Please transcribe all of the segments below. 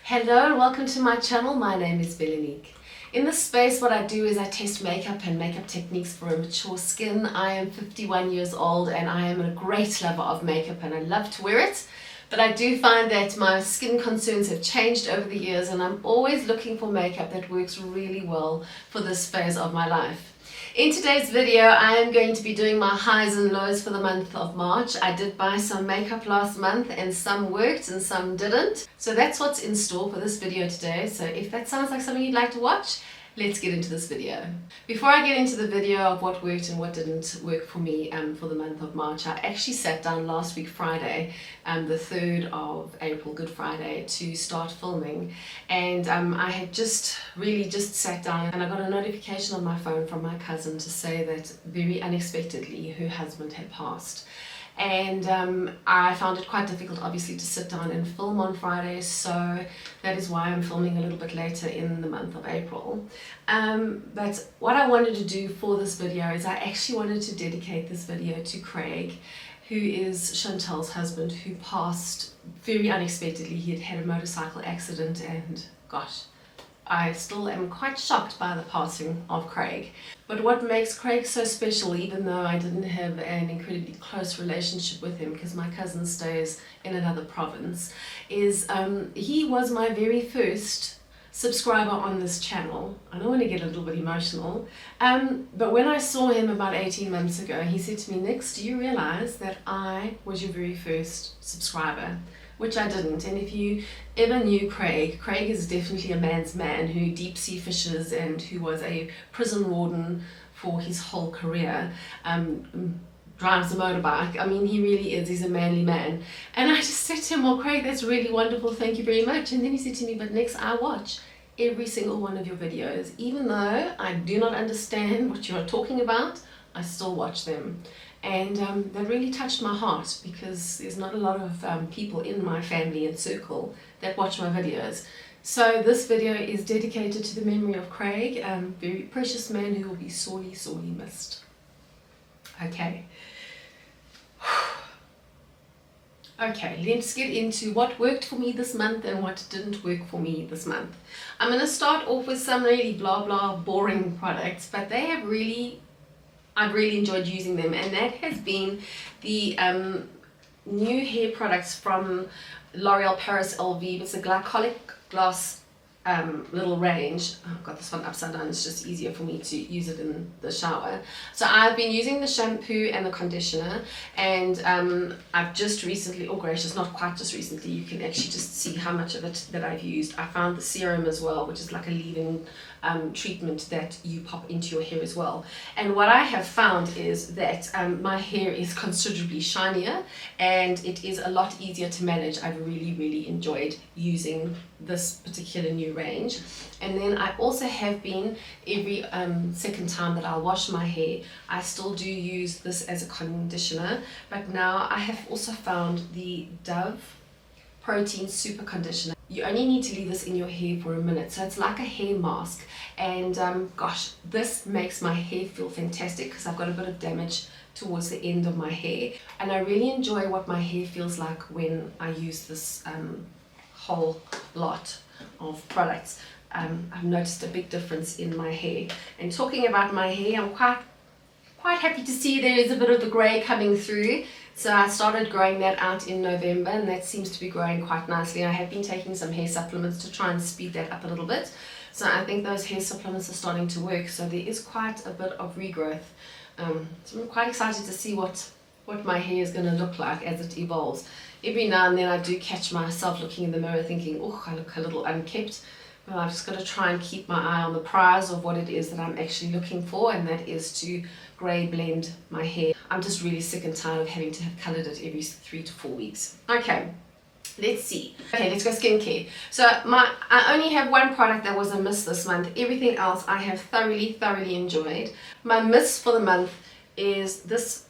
Hello and welcome to my channel. My name is Belenique. In this space, what I do is I test makeup and makeup techniques for a mature skin. I am 51 years old and I am a great lover of makeup and I love to wear it. But I do find that my skin concerns have changed over the years and I'm always looking for makeup that works really well for this phase of my life. In today's video, I am going to be doing my highs and lows for the month of March. I did buy some makeup last month and some worked and some didn't. So that's what's in store for this video today. So if that sounds like something you'd like to watch, let's get into this video. Before I get into the video of what worked and what didn't work for me for the month of March, I actually sat down last week Friday, the 3rd of April, Good Friday, to start filming. And I had just sat down and I got a notification on my phone from my cousin to say that very unexpectedly her husband had passed. And I found it quite difficult obviously to sit down and film on Friday, so that is why I'm filming a little bit later in the month of April. But what I wanted to do for this video is I actually wanted to dedicate this video to Craig, who is Chantal's husband, who passed very unexpectedly. He had had a motorcycle accident and gosh, I still am quite shocked by the passing of Craig. But what makes Craig so special, even though I didn't have an incredibly close relationship with him because my cousin stays in another province, is he was my very first subscriber on this channel. I don't want to get a little bit emotional, but when I saw him about 18 months ago, he said to me, "Nix, do you realize that I was your very first subscriber?" Which I didn't. And if you ever knew Craig, Craig is definitely a man's man who deep sea fishes and who was a prison warden for his whole career, drives a motorbike. I mean, he really is, he's a manly man. And I just said to him, "Well, Craig, that's really wonderful, thank you very much." And then he said to me, "But next, I watch every single one of your videos. Even though I do not understand what you are talking about, I still watch them." And that really touched my heart because there's not a lot of people in my family and circle that watch my videos. So this video is dedicated to the memory of Craig, a very precious man who will be sorely, sorely missed. Okay. Okay, let's get into what worked for me this month and what didn't work for me this month. I'm going to start off with some really blah blah boring products, but they have I've really enjoyed using them, and that has been the new hair products from L'Oreal Paris LV. It's a Glycolic glass little range. I've got this one upside down, it's just easier for me to use it in the shower. So I've been using the shampoo and the conditioner, and I've just recently, oh gracious, not quite just recently, you can actually just see how much of it that I've used. I found the serum as well, which is like a leave-in treatment that you pop into your hair as well. And what I have found is that my hair is considerably shinier and it is a lot easier to manage. I've really enjoyed using this particular new range. And then I also have been, every second time that I'll wash my hair, I still do use this as a conditioner, but now I have also found the Dove Protein Super Conditioner. You only need to leave this in your hair for a minute, so it's like a hair mask. And gosh, this makes my hair feel fantastic because I've got a bit of damage towards the end of my hair, and I really enjoy what my hair feels like when I use this whole lot of products. I've noticed a big difference in my hair. And talking about my hair, I'm quite happy to see there is a bit of the grey coming through. So I started growing that out in November, and that seems to be growing quite nicely. I have been taking some hair supplements to try and speed that up a little bit. So I think those hair supplements are starting to work. So there is quite a bit of regrowth. So I'm quite excited to see what my hair is going to look like as it evolves. Every now and then I do catch myself looking in the mirror thinking, oh, I look a little unkempt. Well, I've just got to try and keep my eye on the prize of what it is that I'm actually looking for, and that is to grey blend my hair. I'm just really sick and tired of having to have coloured it every 3 to 4 weeks. Okay, let's see. Okay, let's go skincare. So I only have one product that was a miss this month. Everything else I have thoroughly enjoyed. My miss for the month is this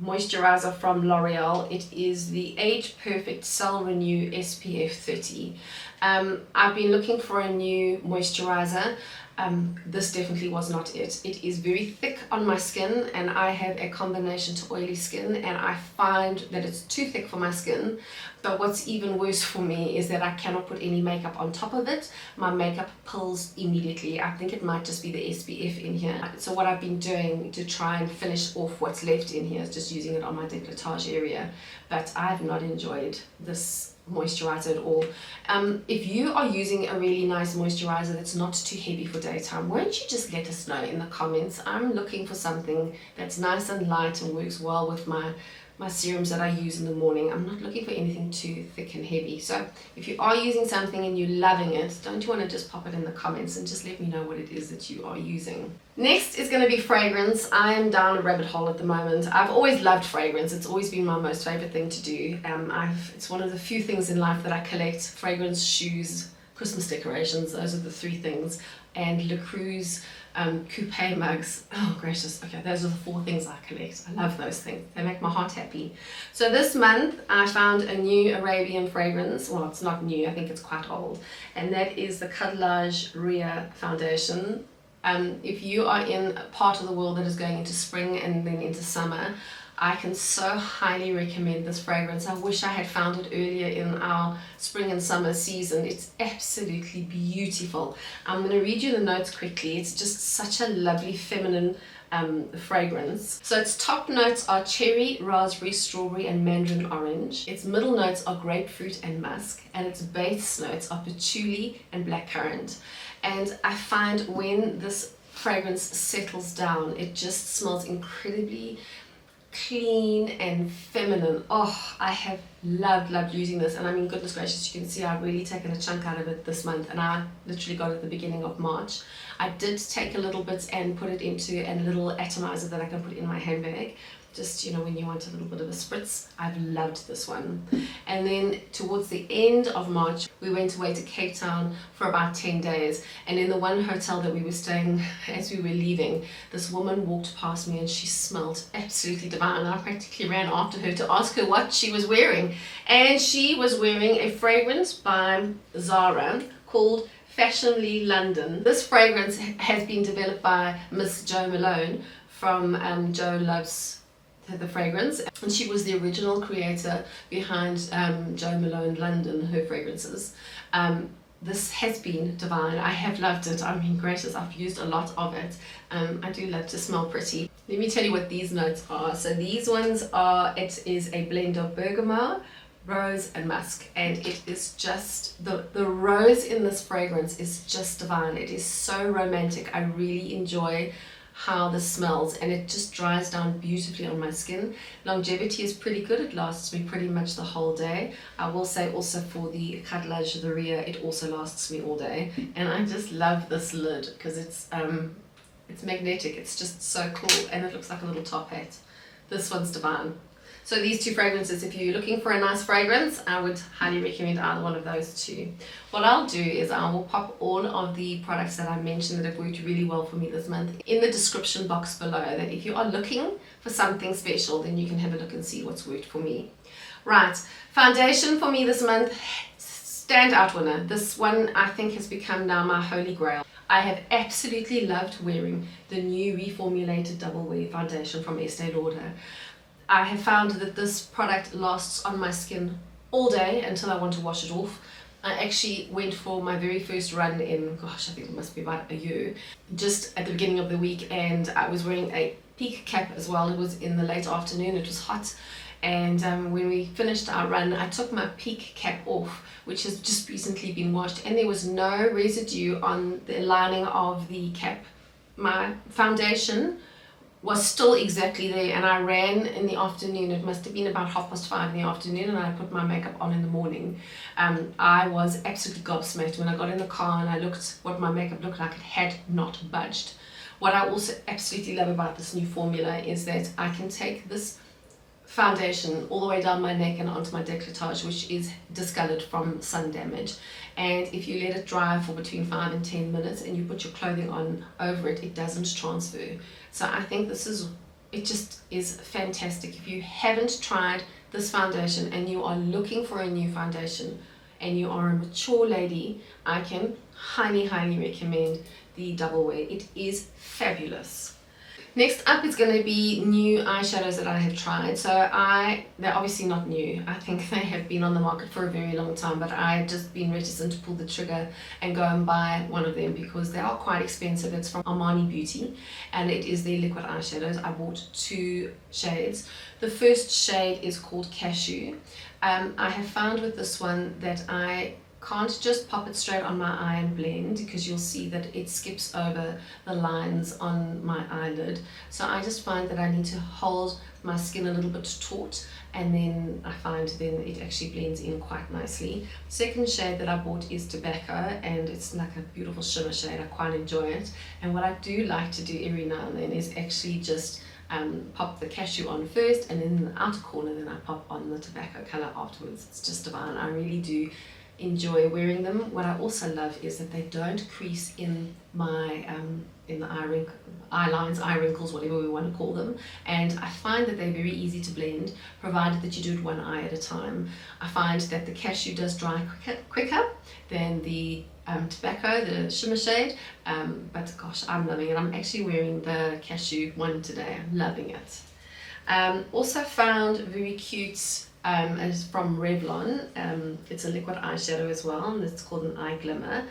moisturizer from L'Oreal. It is the Age Perfect Cell Renew SPF 30. I've been looking for a new moisturizer. This definitely was not it. It is very thick on my skin, and I have a combination to oily skin, and I find that it's too thick for my skin. But what's even worse for me is that I cannot put any makeup on top of it. My makeup pulls immediately. I think it might just be the SPF in here. So what I've been doing to try and finish off what's left in here is just using it on my décolletage area. But I've not enjoyed this moisturizer at all. If you are using a really nice moisturizer that's not too heavy for daytime, won't you just let us know in the comments? I'm looking for something that's nice and light and works well with my serums that I use in the morning. I'm not looking for anything too thick and heavy. So if you are using something and you're loving it, don't you want to just pop it in the comments and just let me know what it is that you are using. Next is going to be fragrance. I am down a rabbit hole at the moment. I've always loved fragrance. It's always been my most favorite thing to do. It's one of the few things in life that I collect: fragrance, shoes, Christmas decorations. Those are the three things. And Le Creu's coupe mugs. Oh gracious, okay, those are the four things I collect. I love those things. They make my heart happy. So this month I found a new Arabian fragrance. Well, it's not new, I think it's quite old. And that is the Khadlaj Ria foundation. If you are in a part of the world that is going into spring and then into summer, I can so highly recommend this fragrance. I wish I had found it earlier in our spring and summer season. It's absolutely beautiful. I'm going to read you the notes quickly. It's just such a lovely feminine fragrance. So its top notes are cherry, raspberry, strawberry and mandarin orange. Its middle notes are grapefruit and musk, and its base notes are patchouli and blackcurrant. And I find when this fragrance settles down, it just smells incredibly clean and feminine. Oh, I have loved using this, and I mean, goodness gracious, you can see I've really taken a chunk out of it this month, and I literally got it at the beginning of March. I did take a little bit and put it into a little atomizer that I can put in my handbag, just, you know, when you want a little bit of a spritz. I've loved this one. And then towards the end of March, we went away to Cape Town for about 10 days, and in the one hotel that we were staying as we were leaving, this woman walked past me and she smelled absolutely divine. I practically ran after her to ask her what she was wearing, and she was wearing a fragrance by Zara called Fashionably London. This fragrance has been developed by Miss Jo Malone from Jo Loves the fragrance, and she was the original creator behind Jo Malone London, her fragrances. This has been divine. I have loved it. I mean, gracious, I've used a lot of it. I do love to smell pretty. Let me tell you what these notes are. So these ones are, it is a blend of bergamot, rose and musk, and it is just, the rose in this fragrance is just divine. It is so romantic. I really enjoy how this smells, and it just dries down beautifully on my skin. Longevity is pretty good. It lasts me pretty much the whole day. I will say also for the Khadlaj Ria, it also lasts me all day, and I just love this lid because it's magnetic. It's just so cool, and it looks like a little top hat. This one's divine. So these two fragrances, if you're looking for a nice fragrance, I would highly recommend either one of those two. What I'll do is I will pop all of the products that I mentioned that have worked really well for me this month in the description box below, that if you are looking for something special, then you can have a look and see what's worked for me. Right, foundation for me this month, standout winner. This one I think has become now my holy grail. I have absolutely loved wearing the new reformulated double wear foundation from Estee Lauder. I have found that this product lasts on my skin all day until I want to wash it off. I actually went for my very first run in, gosh, I think it must be about a year, just at the beginning of the week, and I was wearing a peak cap as well. It was in the late afternoon, it was hot, and when we finished our run, I took my peak cap off, which has just recently been washed, and there was no residue on the lining of the cap. My foundation was still exactly there, and I ran in the afternoon. It must have been about 5:30 in the afternoon, and I put my makeup on in the morning. I was absolutely gobsmacked when I got in the car and I looked what my makeup looked like. It had not budged. What I also absolutely love about this new formula is that I can take this foundation all the way down my neck and onto my décolletage, which is discolored from sun damage, and if you let it dry for between 5 and 10 minutes and you put your clothing on over it, it doesn't transfer. So I think it just is fantastic. If you haven't tried this foundation and you are looking for a new foundation and you are a mature lady, I can highly recommend the double wear. It is fabulous. Next up is going to be new eyeshadows that I have tried. So they're obviously not new. I think they have been on the market for a very long time, but I've just been reticent to pull the trigger and go and buy one of them because they are quite expensive. It's from Armani Beauty and it is their liquid eyeshadows. I bought 2 shades. The first shade is called Cashew. I have found with this one that I can't just pop it straight on my eye and blend because you'll see that it skips over the lines on my eyelid. So I just find that I need to hold my skin a little bit taut, and then I find then it actually blends in quite nicely. Second shade that I bought is Tabacco, and it's like a beautiful shimmer shade. I quite enjoy it, and what I do like to do every now and then is actually just pop the Cashew on first, and then in the outer corner then I pop on the Tabacco colour afterwards. It's just divine. I really do enjoy wearing them. What I also love is that they don't crease in my in the eye lines, eye wrinkles, whatever we want to call them, and I find that they're very easy to blend provided that you do it one eye at a time. I find that the Cashew does dry quicker than the Tabacco, the shimmer shade, but gosh, I'm loving it. I'm actually wearing the Cashew one today. I'm loving it. Also found very cute is from Revlon. It's a liquid eyeshadow as well, and it's called an eye Glimmer.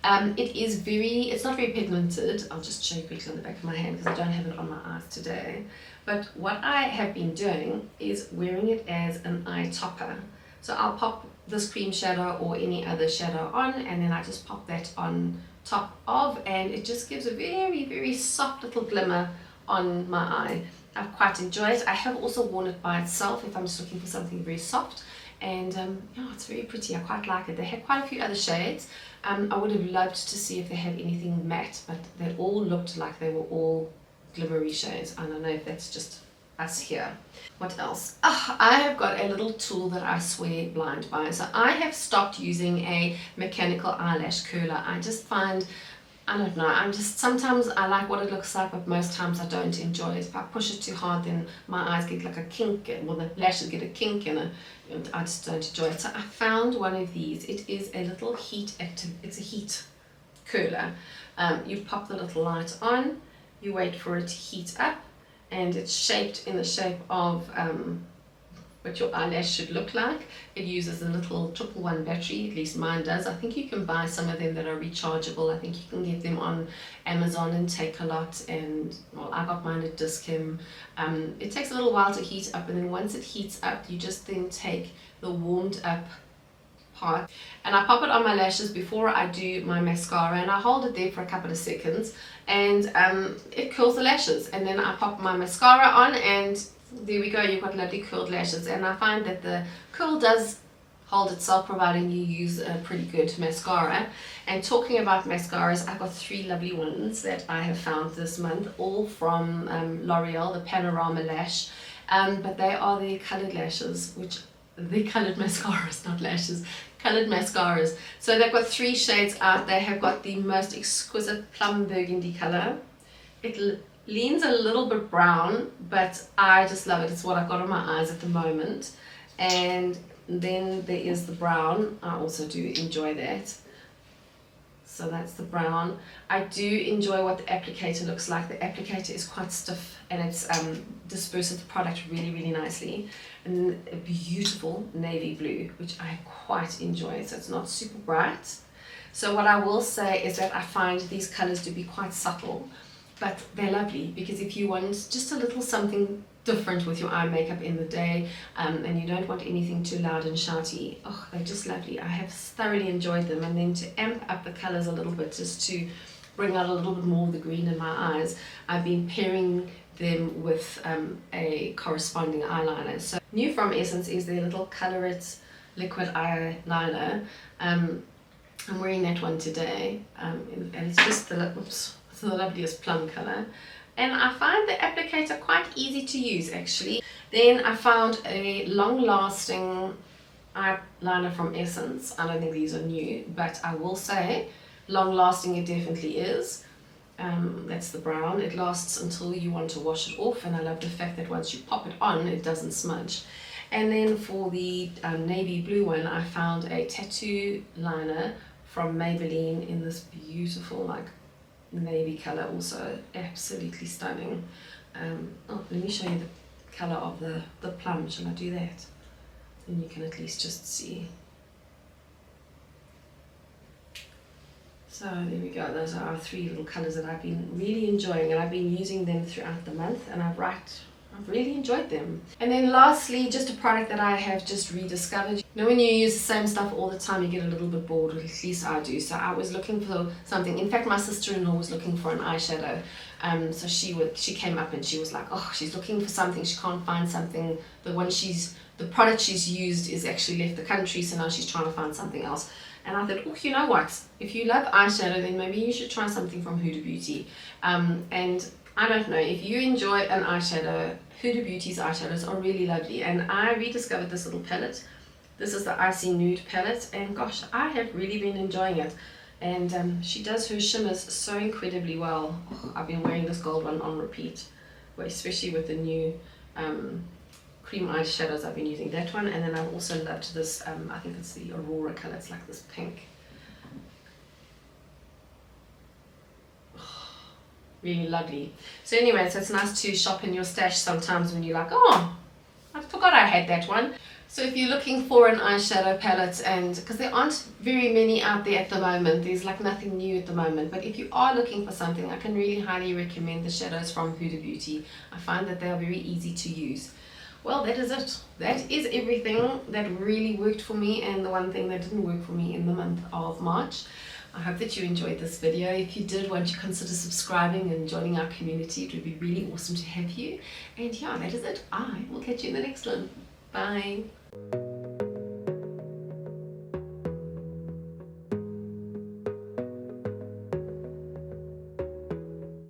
It's not very pigmented. I'll just show you quickly on the back of my hand because I don't have it on my eyes today. But what I have been doing is wearing it as an eye topper. So I'll pop this cream shadow or any other shadow on, and then I just pop that on top of, and it just gives a very, very soft little glimmer on my eye. I quite enjoy it. I have also worn it by itself if I'm just looking for something very soft, and yeah, it's very pretty. I quite like it. They had quite a few other shades. I would have loved to see if they had anything matte, but they all looked like they were all glimmery shades. I don't know if that's just us here. What else? I have got a little tool that I swear blind by. So I have stopped using a mechanical eyelash curler. I just find, I don't know, sometimes I like what it looks like, but most times I don't enjoy it. If I push it too hard, then my eyes get like a kink, well, the lashes get a kink, and I just don't enjoy it. So I found one of these. It is a little it's a heat curler. You pop the little light on, you wait for it to heat up, and it's shaped in the shape of what your eyelash should look like. It uses a little 111 battery, at least mine does. I think you can buy some of them that are rechargeable. I think you can get them on Amazon and Take-A-Lot, and well, I got mine at Discount. It takes a little while to heat up, and then once it heats up, you just then take the warmed up part and I pop it on my lashes before I do my mascara, and I hold it there for a couple of seconds, and it curls the lashes, and then I pop my mascara on, and there we go, you've got lovely curled lashes. And I find that the curl does hold itself providing you use a pretty good mascara. And talking about mascaras, I've got 3 lovely ones that I have found this month, all from L'Oreal, the Panorama lash, but they are the coloured lashes, which they're coloured mascaras, not lashes, coloured mascaras. So they've got 3 shades out. They have got the most exquisite plum burgundy colour. It leans a little bit brown, but I just love it. It's what I've got on my eyes at the moment. And then there is the brown. I also do enjoy that. So that's the brown. I do enjoy what the applicator looks like. The applicator is quite stiff, and it's disperses the product really, really nicely. And a beautiful navy blue, which I quite enjoy. So it's not super bright. So what I will say is that I find these colors to be quite subtle, but they're lovely, because if you want just a little something different with your eye makeup in the day, and you don't want anything too loud and shouty, oh, they're just lovely. I have thoroughly enjoyed them. And then to amp up the colors a little bit, just to bring out a little bit more of the green in my eyes, I've been pairing them with a corresponding eyeliner. So new from Essence is their little Color It liquid eyeliner. I'm wearing that one today, and it's just the loveliest plum color. And I find the applicator quite easy to use, actually. Then I found a long-lasting eyeliner from Essence. I don't think these are new, but I will say long-lasting it definitely is. That's the brown. It lasts until you want to wash it off, and I love the fact that once you pop it on, it doesn't smudge. And then for the navy blue one, I found a tattoo liner from Maybelline in this beautiful, like, navy color, also absolutely stunning. Oh, let me show you the color of the plum. Shall I do that? And you can at least just see. So there we go, those are our 3 little colors that I've been really enjoying, and I've been using them throughout the month, and I've really enjoyed them. And then lastly, just a product that I have just rediscovered. You know, when you use the same stuff all the time, you get a little bit bored, or at least I do. So I was looking for something. In fact, my sister-in-law was looking for an eyeshadow. So she came up and she was like, oh, she's looking for something, she can't find something. The product she's used is actually left the country, so now she's trying to find something else. And I thought, oh, you know what? If you love eyeshadow, then maybe you should try something from Huda Beauty. And I don't know, if you enjoy an eyeshadow, Huda Beauty's eyeshadows are really lovely. And I rediscovered this little palette. This is the Icy Nude palette, and gosh, I have really been enjoying it. And she does her shimmers so incredibly well. Oh, I've been wearing this gold one on repeat, especially with the new cream eyeshadows. I've been using that one, and then I've also loved this, I think it's the Aurora color, it's like this pink. Oh, really lovely. So anyway, so it's nice to shop in your stash sometimes when you're like, oh, I forgot I had that one. So if you're looking for an eyeshadow palette, and because there aren't very many out there at the moment, there's like nothing new at the moment, but if you are looking for something, I can really highly recommend the shadows from Huda Beauty. I find that they are very easy to use. Well, that is it. That is everything that really worked for me, and the one thing that didn't work for me in the month of March. I hope that you enjoyed this video. If you did, won't you consider subscribing and joining our community? It would be really awesome to have you. And yeah, that is it. I will catch you in the next one. Bye.